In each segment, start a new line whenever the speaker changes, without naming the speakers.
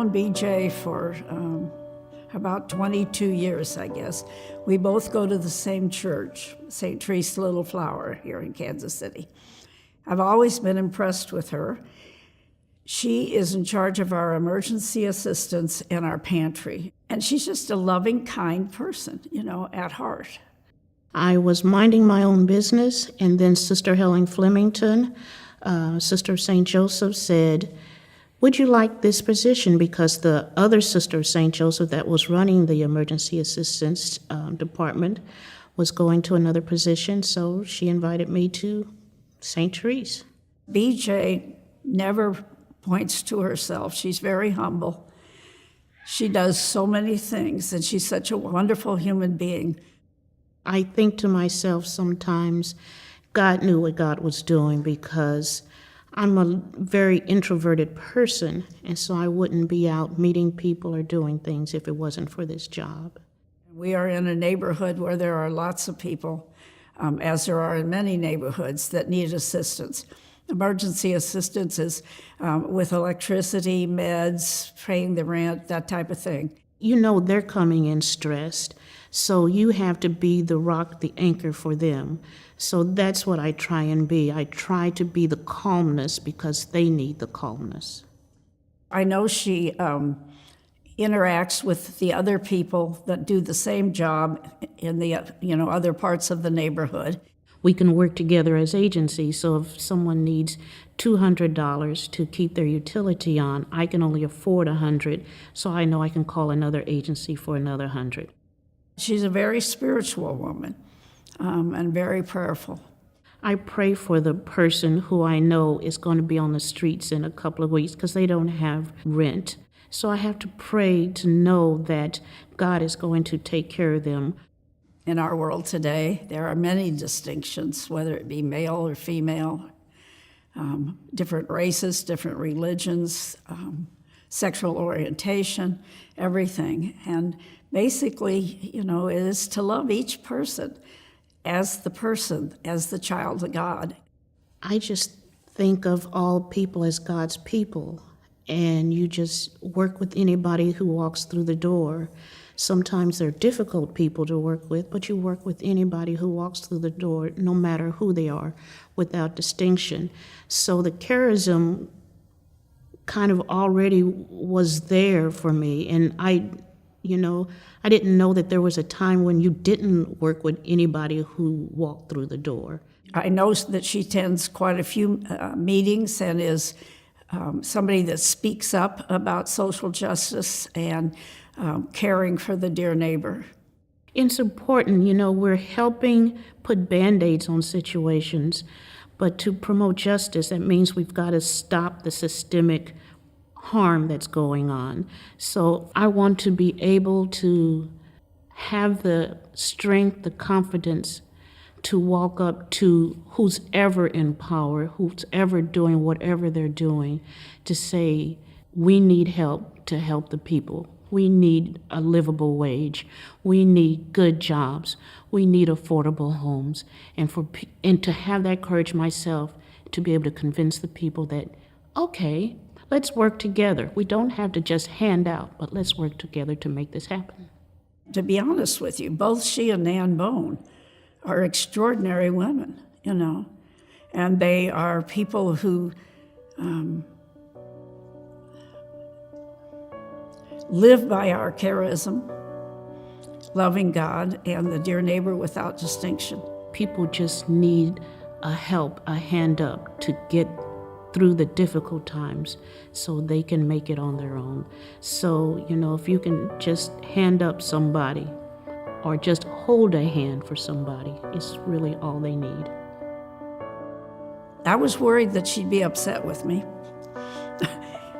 known BJ for about 22 years, I guess. We both go to the same church, St. Teresa Little Flower here in Kansas City. I've always been impressed with her. She is in charge of our emergency assistance and our pantry. And she's just a loving, kind person, at heart.
I was minding my own business, and then Sister Helen Flemington, Sister of St. Joseph, said, "Would you like this position?" Because the other Sister of St. Joseph that was running the emergency assistance department was going to another position, so she invited me to St. Teresa.
BJ never points to herself. She's very humble. She does so many things, and she's such a wonderful human being.
I think to myself sometimes, God knew what God was doing, because I'm a very introverted person, and so I wouldn't be out meeting people or doing things if it wasn't for this job.
We are in a neighborhood where there are lots of people, as there are in many neighborhoods, that need assistance. Emergency assistance is with electricity, meds, paying the rent, that type of thing.
They're coming in stressed, so you have to be the rock, the anchor for them. So that's what I try and be. I try to be the calmness because they need the calmness.
I know she interacts with the other people that do the same job in the other parts of the neighborhood.
We can work together as agencies, so if someone needs $200 to keep their utility on, I can only afford $100, so I know I can call another agency for another $100.
She's a very spiritual woman and very prayerful.
I pray for the person who I know is going to be on the streets in a couple of weeks because they don't have rent. So I have to pray to know that God is going to take care of them.
In our world today, there are many distinctions, whether it be male or female, different races, different religions, sexual orientation, everything. And basically, it is to love each person, as the child of God.
I just think of all people as God's people, and you just work with anybody who walks through the door. Sometimes they're difficult people to work with, but you work with anybody who walks through the door, no matter who they are, without distinction. So the charism kind of already was there for me, and I didn't know that there was a time when you didn't work with anybody who walked through the door.
I know that she attends quite a few meetings and is somebody that speaks up about social justice and caring for the dear neighbor.
It's important, we're helping put Band-Aids on situations, but to promote justice, that means we've got to stop the systemic harm that's going on. So I want to be able to have the strength, the confidence to walk up to who's ever in power, who's ever doing whatever they're doing, to say, we need help to help the people. We need a livable wage. We need good jobs. We need affordable homes. And to have that courage myself to be able to convince the people that, okay, let's work together. We don't have to just hand out, but let's work together to make this happen.
To be honest with you, both she and Nan Bone are extraordinary women, and they are people who live by our charism, loving God and the dear neighbor without distinction.
People just need a hand up to get through the difficult times so they can make it on their own. So, if you can just hand up somebody or just hold a hand for somebody, it's really all they need.
I was worried that she'd be upset with me,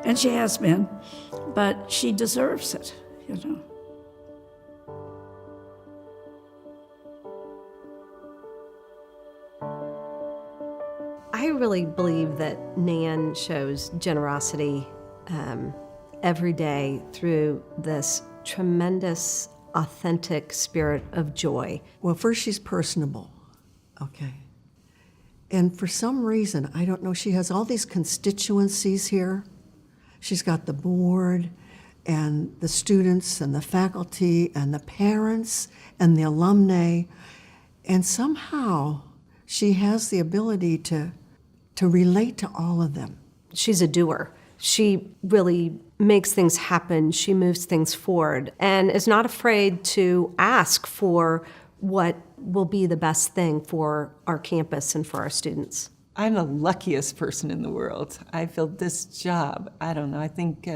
and she has been, but she deserves it,
I really believe that Nan shows generosity every day through this tremendous, authentic spirit of joy.
Well, first, she's personable, okay? And for some reason, I don't know, she has all these constituencies here. She's got the board, and the students and the faculty and the parents and the alumni. And somehow she has the ability to relate to all of them.
She's a doer. She really makes things happen. She moves things forward and is not afraid to ask for what will be the best thing for our campus and for our students.
I'm the luckiest person in the world. I feel this job, I don't know, I think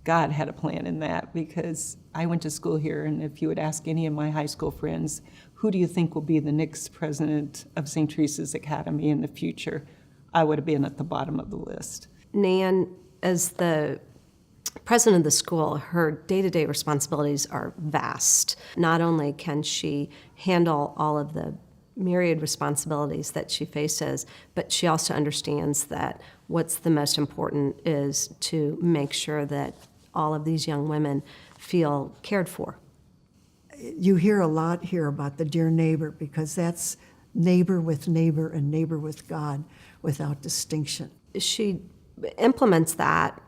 God had a plan in that, because I went to school here, and if you would ask any of my high school friends, who do you think will be the next president of St. Teresa's Academy in the future, I would have been at the bottom of the list.
Nan, as the president of the school, her day-to-day responsibilities are vast. Not only can she handle all of the myriad responsibilities that she faces, but she also understands that what's the most important is to make sure that all of these young women feel cared for.
You hear a lot here about the dear neighbor, because that's neighbor with neighbor and neighbor with God without distinction.
She implements that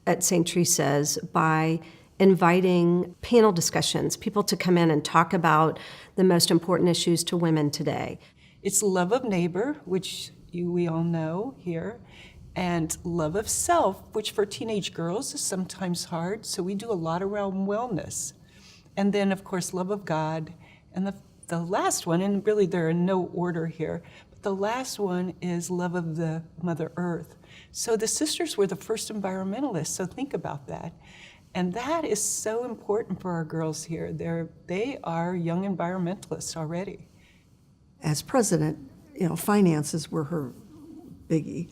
at St. Teresa's by inviting panel discussions, people to come in and talk about the most important issues to women today.
It's love of neighbor, which we all know here, and love of self, which for teenage girls is sometimes hard, so we do a lot around wellness. And then, of course, love of God. And the last one, and really they're in no order here, but the last one is love of the Mother Earth. So the sisters were the first environmentalists, so think about that. And that is so important for our girls here. They are young environmentalists already.
As president, finances were her biggie.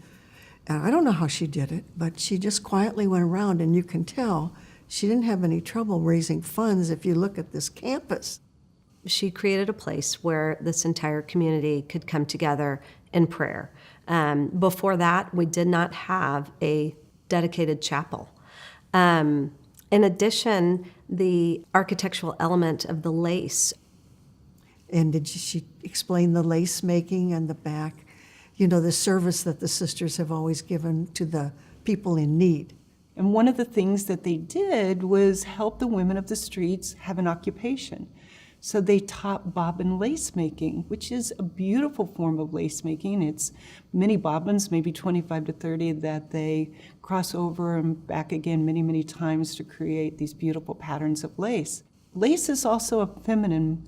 I don't know how she did it, but she just quietly went around, and you can tell she didn't have any trouble raising funds if you look at this campus.
She created a place where this entire community could come together in prayer. Before that, we did not have a dedicated chapel. In addition, the architectural element of the lace.
And did she explain the lace making and the back? The service that the sisters have always given to the people in need.
And one of the things that they did was help the women of the streets have an occupation. So they taught bobbin lace making, which is a beautiful form of lace making. It's many bobbins, maybe 25 to 30, that they cross over and back again many, many times to create these beautiful patterns of lace. Lace is also a feminine.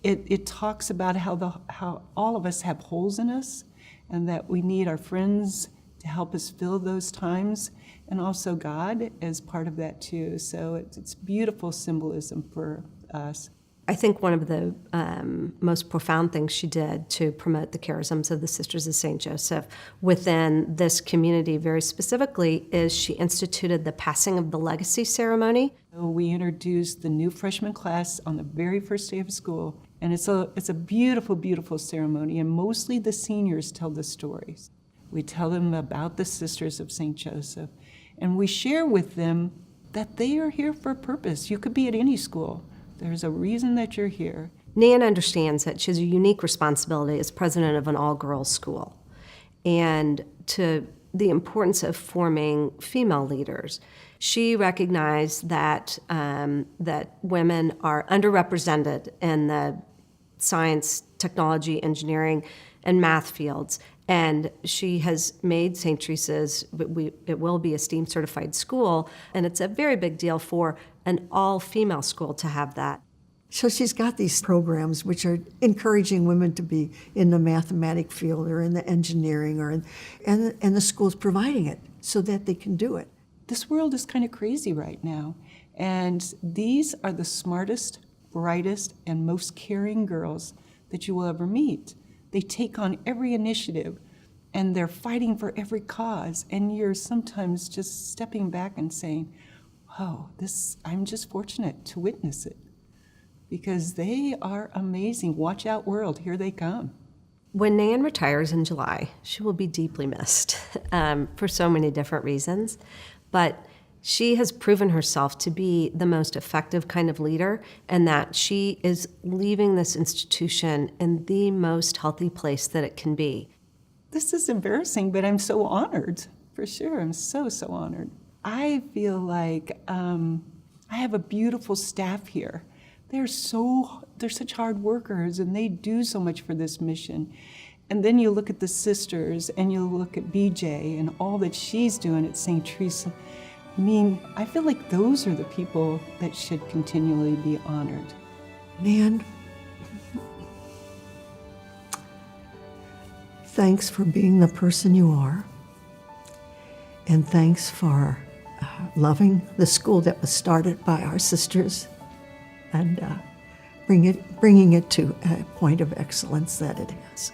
It talks about how all of us have holes in us, and that we need our friends to help us fill those times, and also God as part of that too. So it's beautiful symbolism for us.
I think one of the most profound things she did to promote the charisms of the Sisters of St. Joseph within this community very specifically is she instituted the passing of the legacy ceremony.
So we introduced the new freshman class on the very first day of school, and it's a beautiful, beautiful ceremony, and mostly the seniors tell the stories. We tell them about the Sisters of St. Joseph, and we share with them that they are here for a purpose. You could be at any school. There's a reason that you're here.
Nan understands that she has a unique responsibility as president of an all-girls school, and to the importance of forming female leaders. She recognized that that women are underrepresented in the science, technology, engineering, and math fields, and she has made St. Teresa's, it will be a STEAM certified school, and it's a very big deal for an all-female school to have that.
So she's got these programs which are encouraging women to be in the mathematic field or in the engineering, and the school's providing it so that they can do it.
This world is kind of crazy right now, and these are the smartest, brightest, and most caring girls that you will ever meet. They take on every initiative, and they're fighting for every cause, and you're sometimes just stepping back and saying, oh, I'm just fortunate to witness it, because they are amazing. Watch out, world, here they come.
When Nan retires in July, she will be deeply missed for so many different reasons, but she has proven herself to be the most effective kind of leader, and that she is leaving this institution in the most healthy place that it can be.
This is embarrassing, but I'm so honored, for sure. I'm so, so honored. I feel like I have a beautiful staff here. They're such hard workers, and they do so much for this mission. And then you look at the sisters, and you look at BJ and all that she's doing at St. Teresa. I mean, I feel like those are the people that should continually be honored.
Nan, thanks for being the person you are. And thanks for loving the school that was started by our sisters and bringing it to a point of excellence that it has.